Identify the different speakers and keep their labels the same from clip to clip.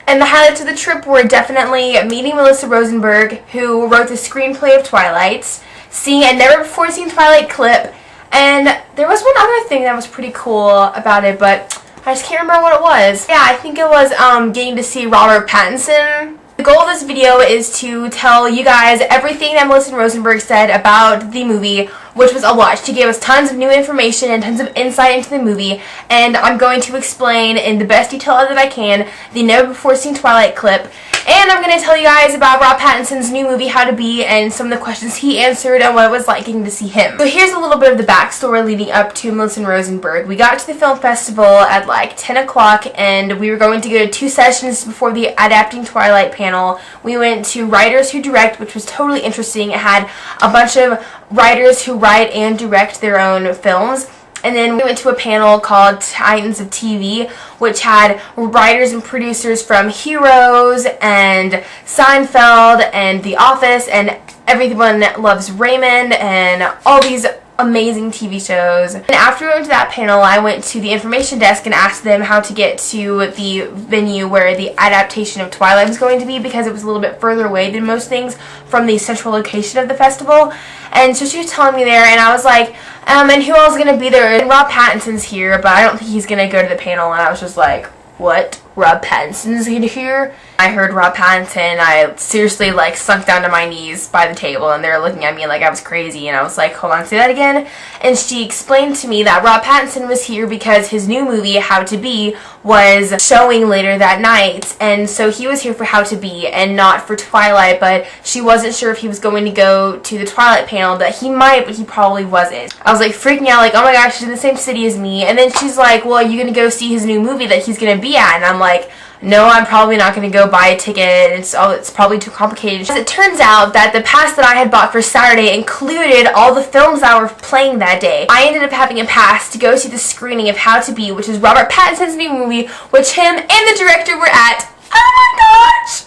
Speaker 1: And the highlights of the trip were definitely meeting Melissa Rosenberg, who wrote the screenplay of Twilight, seeing a never-before-seen Twilight clip, and there was one other thing that was pretty cool about it, but I just can't remember what it was. Yeah, I think it was getting to see Robert Pattinson. The goal of this video is to tell you guys everything that Melissa Rosenberg said about the movie, which was a lot. She gave us tons of new information and tons of insight into the movie, and I'm going to explain in the best detail that I can the never-before-seen Twilight clip, and I'm going to tell you guys about Rob Pattinson's new movie, How to Be, and some of the questions he answered and what it was like getting to see him. So here's a little bit of the backstory leading up to Melissa Rosenberg. We got to the film festival at like 10 o'clock, and we were going to go to 2 sessions before the Adapting Twilight panel. We went to Writers Who Direct, which was totally interesting. It had a bunch of writers who write and direct their own films. And then we went to a panel called Titans of TV, which had writers and producers from Heroes and Seinfeld and The Office and Everyone Loves Raymond and all these amazing TV shows. And after we went to that panel, I went to the information desk and asked them how to get to the venue where the adaptation of Twilight was going to be, because it was a little bit further away than most things from the central location of the festival. And so she was telling me there, and I was like, and who else is going to be there? And Rob Pattinson's here, but I don't think he's going to go to the panel. And I was just like, what? Rob Pattinson's here? I heard Rob Pattinson, I seriously like sunk down to my knees by the table, and they were looking at me like I was crazy, and I was like, hold on, say that again. And she explained to me that Rob Pattinson was here because his new movie, How to Be, was showing later that night, and so he was here for How to Be and not for Twilight, but she wasn't sure if he was going to go to the Twilight panel, that he might, but he probably wasn't. I was like freaking out, like, oh my gosh, she's in the same city as me. And then she's like, well, are you going to go see his new movie that he's going to be at? And I'm like, no, I'm probably not going to go buy a ticket. It's probably too complicated. As it turns out that the pass that I had bought for Saturday included all the films that were playing that day. I ended up having a pass to go see the screening of How to Be, which is Robert Pattinson's new movie, which him and the director were at. Oh my gosh!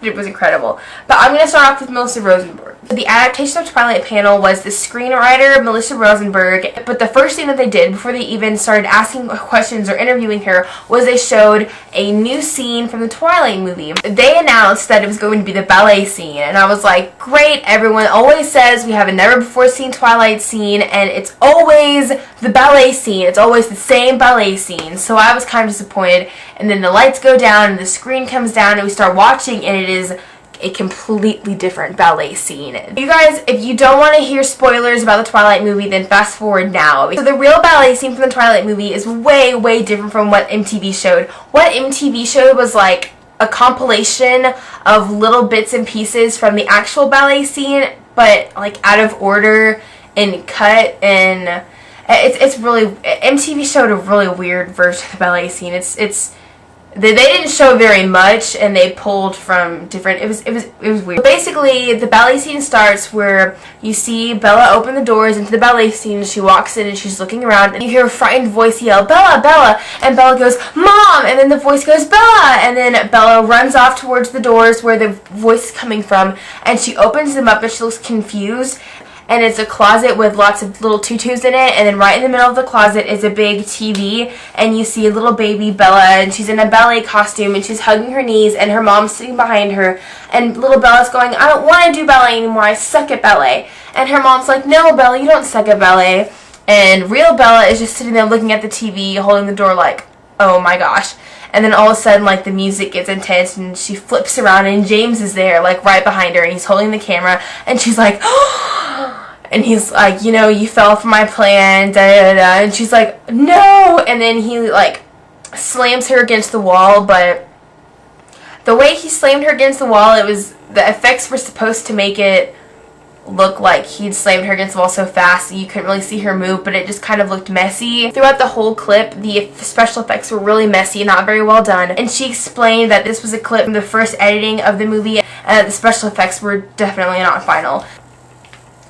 Speaker 1: It was incredible. But I'm going to start off with Melissa Rosenberg. The adaptation of Twilight panel was the screenwriter, Melissa Rosenberg, but the first thing that they did before they even started asking questions or interviewing her was they showed a new scene from the Twilight movie. They announced that it was going to be the ballet scene, and I was like, great, everyone always says we have a never-before-seen Twilight scene, and it's always the ballet scene. It's always the same ballet scene, so I was kind of disappointed. And then the lights go down, and the screen comes down, and we start watching, and it is a completely different ballet scene. You guys, if you don't want to hear spoilers about the Twilight movie, then fast forward now. So the real ballet scene from the Twilight movie is way, way different from what MTV showed. What MTV showed was like a compilation of little bits and pieces from the actual ballet scene, but like out of order and cut, and it's really, MTV showed a really weird version of the ballet scene. They didn't show very much, and they pulled from different, it was weird. Basically, the ballet scene starts where you see Bella open the doors into the ballet scene. She walks in and she's looking around, and you hear a frightened voice yell, Bella, Bella, and Bella goes, Mom, and then the voice goes, Bella, and then Bella runs off towards the doors where the voice is coming from, and she opens them up and she looks confused. And it's a closet with lots of little tutus in it, and then right in the middle of the closet is a big TV, and you see a little baby Bella, and she's in a ballet costume, and she's hugging her knees, and her mom's sitting behind her, and little Bella's going, I don't want to do ballet anymore, I suck at ballet. And her mom's like, no, Bella, you don't suck at ballet. And real Bella is just sitting there looking at the TV, holding the door like, oh my gosh. And then all of a sudden, like, the music gets intense, and she flips around, and James is there, like, right behind her, and he's holding the camera, and she's like, and he's like, you know, you fell for my plan, da da da, and she's like, no, and then he, like, slams her against the wall, but the way he slammed her against the wall, the effects were supposed to make it look like he'd slammed her against the wall so fast that you couldn't really see her move, but it just kind of looked messy. Throughout the whole clip, the special effects were really messy, not very well done, and she explained that this was a clip from the first editing of the movie, and that the special effects were definitely not final.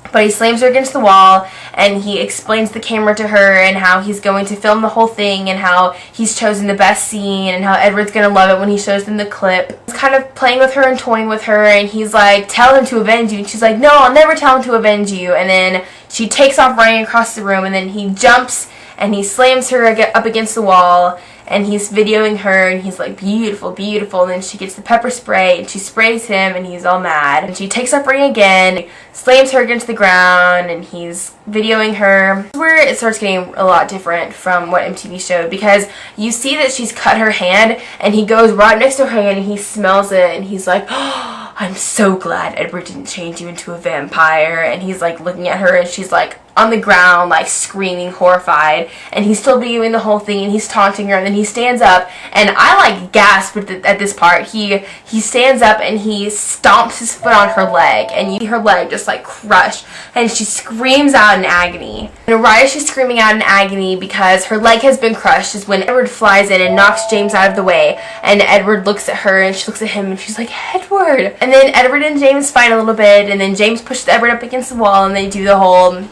Speaker 1: But he slams her against the wall, and he explains the camera to her, and how he's going to film the whole thing, and how he's chosen the best scene, and how Edward's going to love it when he shows them the clip. He's kind of playing with her and toying with her, and he's like, tell him to avenge you, and she's like, no, I'll never tell him to avenge you. And then she takes off running across the room, and then he jumps, and he slams her up against the wall, and he's videoing her, and he's like, beautiful, beautiful, and then she gets the pepper spray, and she sprays him, and he's all mad, and she takes up ring again, slams her against the ground, and he's videoing her. This is where it starts getting a lot different from what MTV showed, because you see that she's cut her hand, and he goes right next to her hand, and he smells it, and he's like, oh, I'm so glad Edward didn't change you into a vampire. And he's like looking at her, and she's like on the ground, like screaming, horrified, and he's still videoing the whole thing, and he's taunting her, and then he stands up, and I like gasped at this part. He stands up and he stomps his foot on her leg, and you see her leg just like crush, and she screams out in agony. And right as she's screaming out in agony because her leg has been crushed is when Edward flies in and knocks James out of the way, and Edward looks at her, and she looks at him, and she's like, Edward! And then Edward and James fight a little bit, and then James pushes Edward up against the wall, and they do the whole,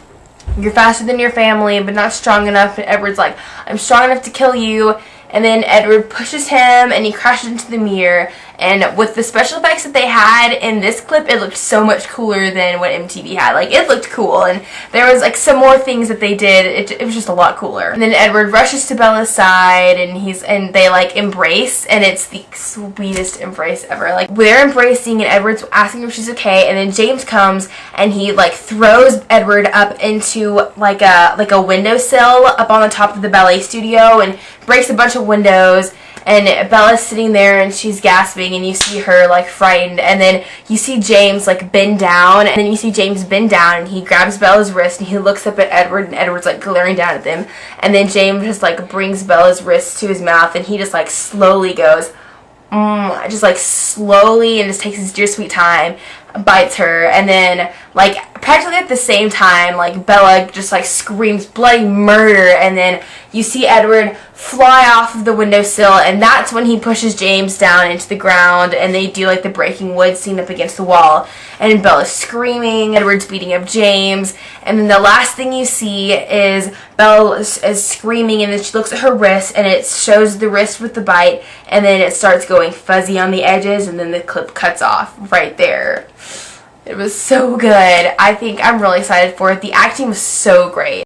Speaker 1: you're faster than your family, but not strong enough. And Edward's like, I'm strong enough to kill you. And then Edward pushes him, and he crashes into the mirror. And with the special effects that they had in this clip, it looked so much cooler than what MTV had. Like, it looked cool, and there was like some more things that they did. It was just a lot cooler. And then Edward rushes to Bella's side, and they like embrace, and it's the sweetest embrace ever. Like, they're embracing, and Edward's asking if she's okay, and then James comes, and he like throws Edward up into like a windowsill up on the top of the ballet studio, and breaks a bunch of windows. And Bella's sitting there, and she's gasping, and you see her like frightened, and then you see James like bend down, and then you see James bend down, and he grabs Bella's wrist, and he looks up at Edward, and Edward's like glaring down at them, and then James just like brings Bella's wrist to his mouth, and he just like slowly goes, just like slowly, and just takes his dear sweet time, bites her, and then like practically at the same time, like Bella just like screams bloody murder, and then you see Edward fly off of the windowsill, and that's when he pushes James down into the ground, and they do like the breaking wood scene up against the wall, and Bella's screaming, Edward's beating up James, and then the last thing you see is Bella is screaming, and then she looks at her wrist, and it shows the wrist with the bite, and then it starts going fuzzy on the edges, and then the clip cuts off right there. It was so good. I think I'm really excited for it. The acting was so great.